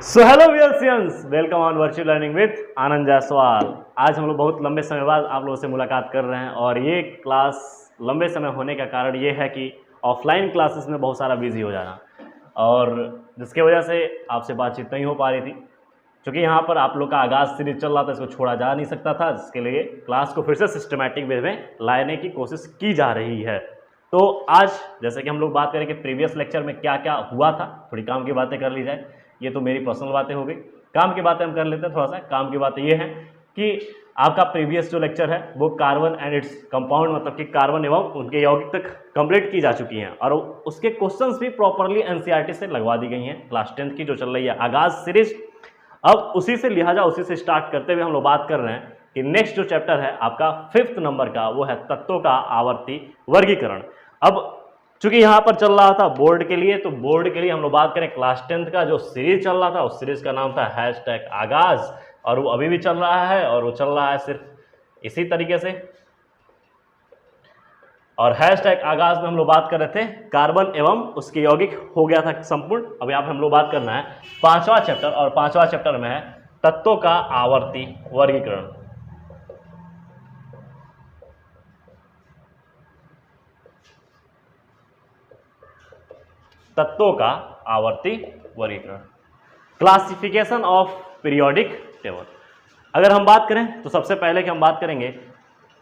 So hello viewers, welcome on virtual learning with Anand Jaiswal. आज हम लोग बहुत लंबे समय बाद आप लोगों से मुलाकात कर रहे हैं और ये क्लास लंबे समय होने का कारण ये है कि ऑफलाइन क्लासेस में बहुत सारा बिजी हो जाना और जिसकी वजह से आपसे बातचीत नहीं हो पा रही थी। क्योंकि यहाँ पर आप लोग का आगाज़ सीरीज चल रहा था, इसको छोड़ा जा नहीं सकता था, जिसके लिए क्लास को फिर से सिस्टमैटिक वे में लाने की कोशिश की जा रही है। तो आज जैसे कि हम लोग बात करें कि प्रीवियस लेक्चर में क्या क्या हुआ था, थोड़ी काम की बातें कर ली जाए। ये तो मेरी पर्सनल बातें हो गई, काम की बातें हम कर लेते हैं। थोड़ा सा काम की बातें ये हैं कि आपका प्रीवियस जो लेक्चर है वो कार्बन एंड इट्स कंपाउंड, मतलब कि कार्बन एवं उनके यौगिक तक कंप्लीट की जा चुकी हैं और उसके क्वेश्चंस भी प्रॉपरली एनसीईआरटी से लगवा दी गई हैं। क्लास 10th की जो चल रही है आगाज सीरीज, अब उसी से लिहाजा उसी से स्टार्ट करते हुए हम लोग बात कर रहे हैं कि नेक्स्ट जो चैप्टर है आपका 5th नंबर का, वो है तत्वों का आवर्ती वर्गीकरण। अब चूंकि यहाँ पर चल रहा था बोर्ड के लिए, तो बोर्ड के लिए हम लोग बात करें क्लास 10th का जो सीरीज चल रहा था, उस सीरीज का नाम था #आगाज और वो अभी भी चल रहा है और वो चल रहा है सिर्फ इसी तरीके से। और #आगाज में हम लोग बात कर रहे थे कार्बन एवं उसके यौगिक, हो गया था संपूर्ण। अब यहाँ पे हम लोग बात करना है 5वां चैप्टर और 5वां चैप्टर में है तत्वों का आवर्ती वर्गीकरण। तत्वों का आवर्ती वर्गीकरण, क्लासिफिकेशन ऑफ पीरियोडिक टेबल। अगर हम बात करें तो सबसे पहले कि हम बात करेंगे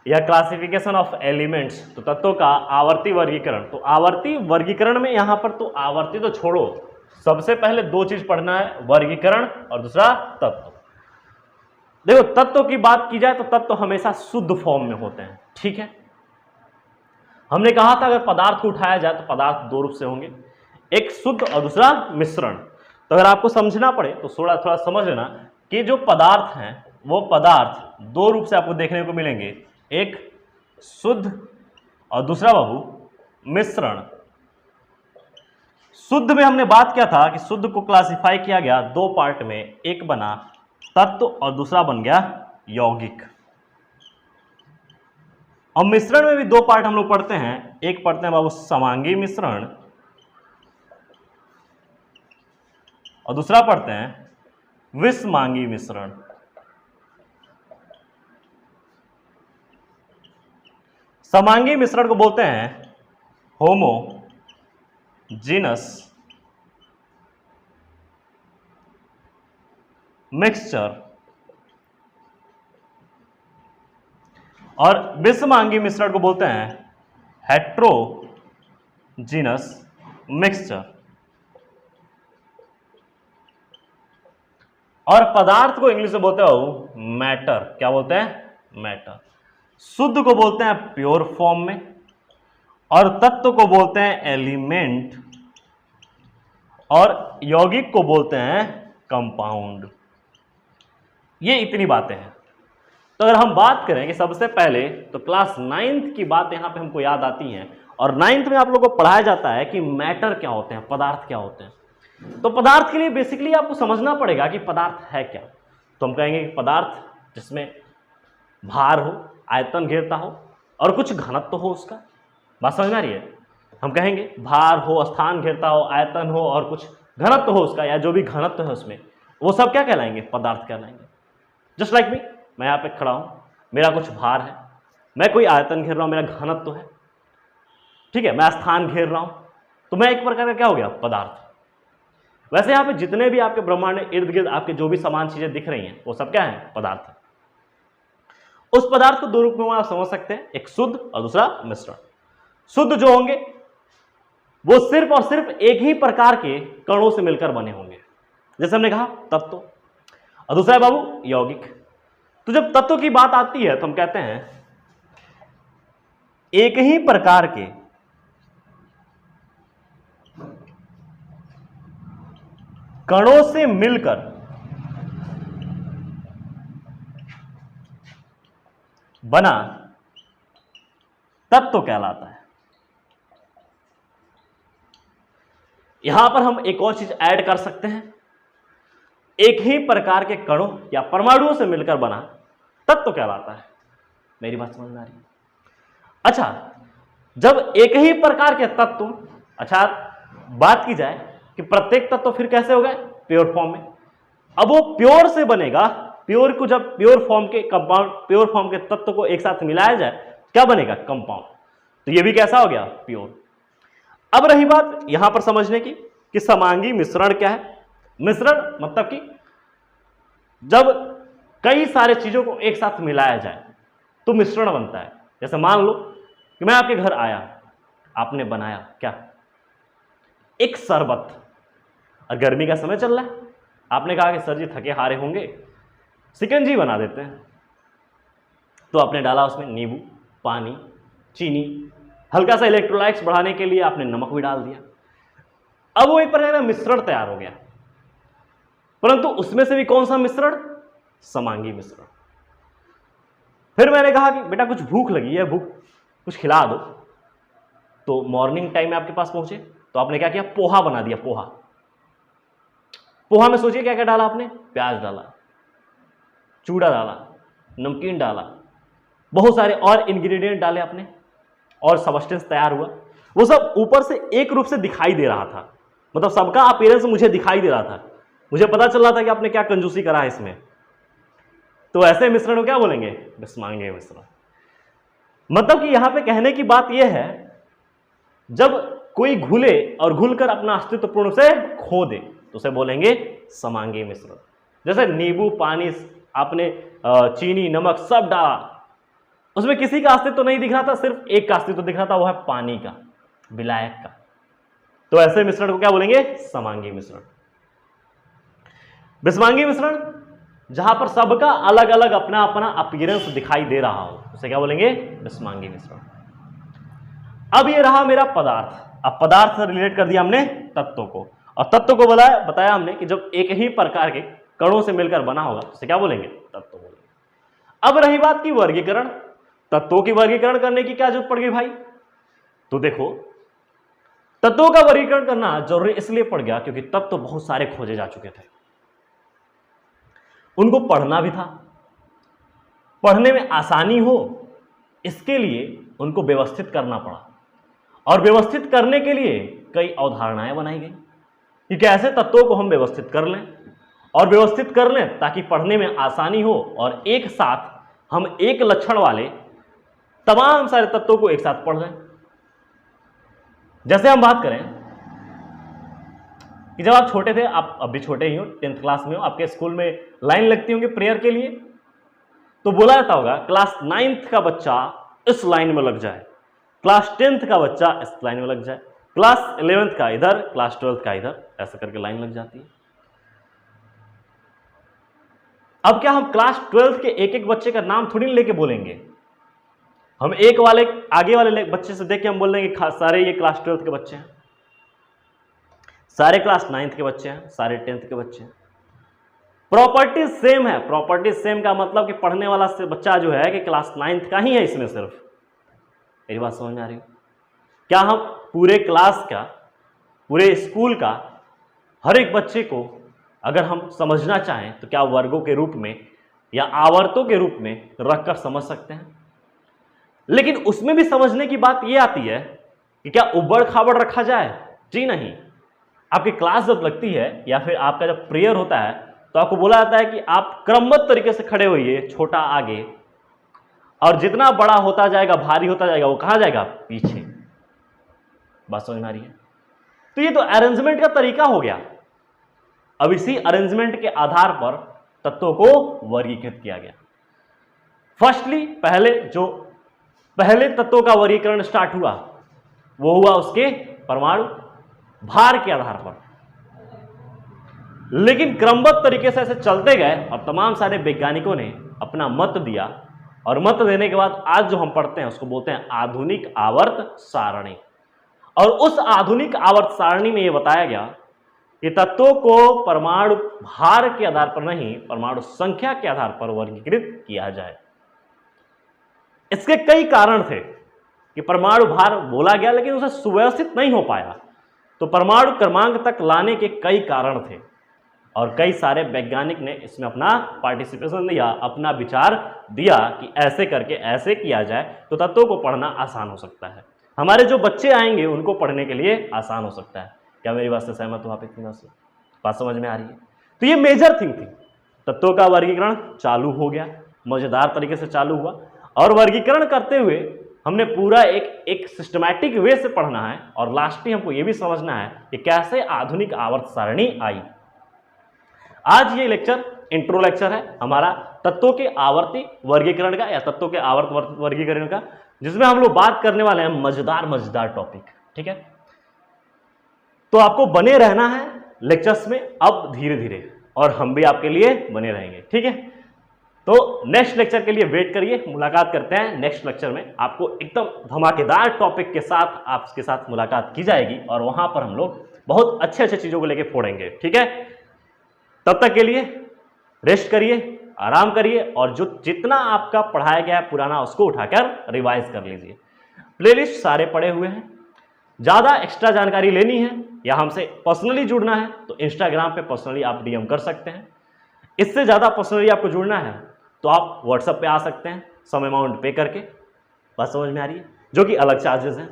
या क्लासिफिकेशन ऑफ एलिमेंट्स, तो तत्वों का आवर्ती वर्गीकरण। तो आवर्ती वर्गीकरण में यहाँ पर तो आवर्ती तो छोड़ो, सबसे पहले दो चीज पढ़ना है, वर्गीकरण और दूसरा तत्व। देखो तत्व की बात की जाए तो तत्व हमेशा शुद्ध फॉर्म में होते हैं, ठीक है। हमने कहा था अगर पदार्थ को उठाया जाए तो पदार्थ दो रूप से होंगे, एक शुद्ध और दूसरा मिश्रण। तो अगर आपको समझना पड़े तो थोड़ा थोड़ा समझ लेना कि जो पदार्थ हैं वो पदार्थ दो रूप से आपको देखने को मिलेंगे, एक शुद्ध और दूसरा बाबू मिश्रण। शुद्ध में हमने बात किया था कि शुद्ध को क्लासिफाई किया गया दो पार्ट में, एक बना तत्व और दूसरा बन गया यौगिक। और मिश्रण में भी दो पार्ट हम लोग पढ़ते हैं, एक पढ़ते हैं बाबू समांगी मिश्रण और दूसरा पढ़ते हैं विषमांगी मिश्रण। समांगी मिश्रण को बोलते हैं होमोजीनस मिक्सचर और विषमांगी मिश्रण को बोलते हैं हेट्रोजीनस मिक्सचर। और पदार्थ को इंग्लिश में बोलते हो मैटर, क्या बोलते हैं? मैटर। शुद्ध को बोलते हैं प्योर फॉर्म में और तत्व को बोलते हैं एलिमेंट और यौगिक को बोलते हैं कंपाउंड। ये इतनी बातें हैं। तो अगर हम बात करें कि सबसे पहले तो क्लास 9th की बात यहां पे हमको याद आती हैं और 9th में आप लोगों को पढ़ाया जाता है कि मैटर क्या होते हैं, पदार्थ क्या होते हैं। तो पदार्थ के लिए बेसिकली आपको समझना पड़ेगा कि पदार्थ है क्या। तो हम कहेंगे कि पदार्थ जिसमें भार हो, आयतन घेरता हो और कुछ घनत्व हो, उसका बात समझ में आ रही है। हम कहेंगे भार हो, स्थान घेरता हो, आयतन हो और कुछ घनत्व हो उसका, या जो भी घनत्व है उसमें, वो सब क्या कहलाएंगे? पदार्थ कहलाएंगे। जस्ट लाइक मी, मैं यहाँ पे खड़ा हूँ, मेरा कुछ भार है, मैं कोई आयतन घेर रहा हूँ, मेरा घनत्व है, ठीक है, मैं स्थान घेर रहा हूँ, तो मैं एक प्रकार का क्या हो गया? पदार्थ। वैसे यहाँ पे जितने भी आपके ब्रह्मांड में इर्द गिर्द आपके जो भी समान चीजें दिख रही हैं वो सब क्या है? पदार्थ है। उस पदार्थ को दो रूप में आप समझ सकते हैं, एक शुद्ध और दूसरा मिश्रण। शुद्ध जो होंगे वो सिर्फ और सिर्फ एक ही प्रकार के कणों से मिलकर बने होंगे, जैसे हमने कहा तत्व, और दूसरा है बाबू यौगिक। तो जब तत्व की बात आती है तो हम कहते हैं एक ही प्रकार के कणों से मिलकर बना तत्व कहलाता है। यहां पर हम एक और चीज ऐड कर सकते हैं, एक ही प्रकार के कणों या परमाणुओं से मिलकर बना तत्व कहलाता है। मेरी बात समझ में आ रही है? अच्छा, जब एक ही प्रकार के तत्व, अच्छा बात की जाए कि प्रत्येक तत्व फिर कैसे हो गए? प्योर फॉर्म में। अब वो प्योर से बनेगा, प्योर को जब प्योर फॉर्म के कंपाउंड, प्योर फॉर्म के तत्व को एक साथ मिलाया जाए क्या बनेगा? कंपाउंड। तो ये भी कैसा हो गया? प्योर। अब रही बात यहां पर समझने की कि समांगी मिश्रण क्या है। मिश्रण मतलब कि जब कई सारे चीजों को एक साथ मिलाया जाए तो मिश्रण बनता है। जैसे मान लो कि मैं आपके घर आया, आपने बनाया क्या? एक शरबत। और गर्मी का समय चल रहा है, आपने कहा कि सर जी थके हारे होंगे, शिकंजी बना देते हैं। तो आपने डाला उसमें नींबू, पानी, चीनी, हल्का सा इलेक्ट्रोलाइट्स बढ़ाने के लिए आपने नमक भी डाल दिया। अब वो एक प्रकार का मिश्रण तैयार हो गया। परंतु उसमें से भी कौन सा मिश्रण? समांगी मिश्रण। फिर मैंने कहा कि बेटा कुछ भूख लगी है, भूख कुछ खिला दो। तो मॉर्निंग टाइम में आपके पास पहुंचे तो आपने क्या किया? पोहा बना दिया। पोहा, पोहा में सोचिए क्या क्या डाला आपने? प्याज डाला, चूड़ा डाला, नमकीन डाला, बहुत सारे और इंग्रेडिएंट डाले आपने, और सबस्टेंस तैयार हुआ। वो सब ऊपर से एक रूप से दिखाई दे रहा था, मतलब सबका अपीयरेंस मुझे दिखाई दे रहा था, मुझे पता चल रहा था कि आपने क्या कंजूसी करा है इसमें। तो ऐसे मिश्रण को क्या बोलेंगे? विस्मांगीय मिश्रण। मतलब कि यहां पे कहने की बात यह है, जब कोई घुले और घुलकर अपना अस्तित्व पूर्ण से खो दे तो उसे बोलेंगे समांगी मिश्रण। जैसे नींबू, पानी, आपने चीनी, नमक सब डाला, उसमें किसी का अस्तित्व नहीं दिख रहा था, सिर्फ एक का अस्तित्व दिख रहा था, वो है पानी का, विलायक का। तो ऐसे मिश्रण को क्या बोलेंगे? समांगी मिश्रण। विस्मांगी मिश्रण जहां पर सबका अलग अलग अपना अपना अपीयरेंस दिखाई दे रहा हो उसे क्या बोलेंगे? विस्मांगी मिश्रण। अब ये रहा मेरा पदार्थ। अब पदार्थ से रिलेट कर दिया हमने तत्वों को, और तत्व को बताया हमने कि जब एक ही प्रकार के कणों से मिलकर बना होगा तो उसे क्या बोलेंगे? तत्व बोलेंगे। अब रही बात की वर्गीकरण। तत्वों की वर्गीकरण करने की क्या जरूरत पड़ गई भाई? तो देखो, तत्वों का वर्गीकरण करना जरूरी इसलिए पड़ गया क्योंकि तत्व बहुत सारे खोजे जा चुके थे, उनको पढ़ना भी था, पढ़ने में आसानी हो इसके लिए उनको व्यवस्थित करना पड़ा, और व्यवस्थित करने के लिए कई अवधारणाएं बनाई गई कि कैसे तत्वों को हम व्यवस्थित कर लें, और व्यवस्थित कर लें ताकि पढ़ने में आसानी हो और एक साथ हम एक लक्षण वाले तमाम सारे तत्वों को एक साथ पढ़ लें। जैसे हम बात करें कि जब आप छोटे थे, आप अब भी छोटे ही हो, 10th क्लास में हो, आपके स्कूल में लाइन लगती होंगी प्रेयर के लिए, तो बोला जाता होगा क्लास 9th का बच्चा इस लाइन में लग जाए, क्लास 10th का बच्चा इस लाइन में लग जाए, क्लास 11th का इधर, क्लास 12th का इधर, ऐसा करके लाइन लग जाती है। अब क्या हम क्लास 12th के एक एक बच्चे का नाम थोड़ी लेके बोलेंगे, हम एक वाले आगे वाले बच्चे से देख के हम बोल देंगे सारे ये क्लास 12th के बच्चे हैं, सारे क्लास 9th के बच्चे हैं, सारे 10th के बच्चे हैं। प्रॉपर्टी सेम है। प्रॉपर्टी सेम का मतलब कि पढ़ने वाला बच्चा जो है कि क्लास 9th का ही है इसमें सिर्फ। मेरी बात समझ में आ रही है? क्या हम पूरे क्लास का, पूरे स्कूल का हर एक बच्चे को अगर हम समझना चाहें तो क्या वर्गों के रूप में या आवर्तों के रूप में रखकर समझ सकते हैं? लेकिन उसमें भी समझने की बात यह आती है कि क्या उबड़ खाबड़ रखा जाए? जी नहीं। आपकी क्लास जब लगती है या फिर आपका जब प्रेयर होता है तो आपको बोला जाता है कि आप क्रमबद्ध तरीके से खड़े होइए, छोटा आगे, और जितना बड़ा होता जाएगा, भारी होता जाएगा, वो कहां जाएगा? पीछे। बात समझ में आ रही है? तो ये तो अरेंजमेंट का तरीका हो गया। अब इसी अरेंजमेंट के आधार पर तत्वों को वर्गीकृत किया गया। फर्स्टली पहले तत्वों का वर्गीकरण स्टार्ट हुआ वो हुआ उसके परमाणु भार के आधार पर, लेकिन क्रमबद्ध तरीके से ऐसे चलते गए और तमाम सारे वैज्ञानिकों ने अपना मत दिया, और मत देने के बाद आज जो हम पढ़ते हैं उसको बोलते हैं आधुनिक आवर्त सारणी। और उस आधुनिक आवर्त सारणी में यह बताया गया कि तत्वों को परमाणु भार के आधार पर नहीं, परमाणु संख्या के आधार पर वर्गीकृत किया जाए। इसके कई कारण थे कि परमाणु भार बोला गया लेकिन उसे सुव्यवस्थित नहीं हो पाया, तो परमाणु क्रमांक तक लाने के कई कारण थे, और कई सारे वैज्ञानिक ने इसमें अपना पार्टिसिपेशन दिया, अपना विचार दिया कि ऐसे करके ऐसे किया जाए तो तत्वों को पढ़ना आसान हो सकता है, हमारे जो बच्चे आएंगे उनको पढ़ने के लिए आसान हो सकता है। क्या मेरी बात से सहमत हो आप इतनी बात से? बात समझ में आ रही है? तो ये मेजर थिंग थी, तत्वों का वर्गीकरण चालू हो गया, मजेदार तरीके से चालू हुआ, और वर्गीकरण करते हुए हमने पूरा एक सिस्टमैटिक वे से पढ़ना है, और लास्टली हमको ये भी समझना है कि कैसे आधुनिक आवर्त सारणी आई। आज ये लेक्चर इंट्रो लेक्चर है हमारा तत्वों के आवर्ती वर्गीकरण का, या तत्वों के आवर्त वर्गीकरण का, जिसमें हम लोग बात करने वाले हैं मजेदार टॉपिक। ठीक है, तो आपको बने रहना है लेक्चर्स में अब धीरे धीरे, और हम भी आपके लिए बने रहेंगे। ठीक है, तो नेक्स्ट लेक्चर के लिए वेट करिए, मुलाकात करते हैं नेक्स्ट लेक्चर में। आपको एकदम धमाकेदार टॉपिक के साथ आपके साथ मुलाकात की जाएगी, और वहां पर हम लोग बहुत अच्छे चीजों को लेके फोड़ेंगे। ठीक है, तब तक के लिए रेस्ट करिए, आराम करिए, और जो जितना आपका पढ़ाया गया है पुराना उसको उठाकर रिवाइज कर लीजिए। प्लेलिस्ट सारे पड़े हुए हैं। ज़्यादा एक्स्ट्रा जानकारी लेनी है या हमसे पर्सनली जुड़ना है तो इंस्टाग्राम पे पर्सनली आप डीएम कर सकते हैं। इससे ज़्यादा पर्सनली आपको जुड़ना है तो आप व्हाट्सएप पे आ सकते हैं सम अमाउंट पे करके। बात समझ में आ रही है? जो कि अलग चार्जेस हैं,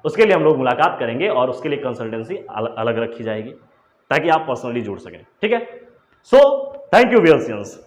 उसके लिए हम लोग मुलाकात करेंगे और उसके लिए कंसल्टेंसी अलग रखी जाएगी ताकि आप पर्सनली जुड़ सकें। ठीक है, सो थैंक यू व्यूअर्स।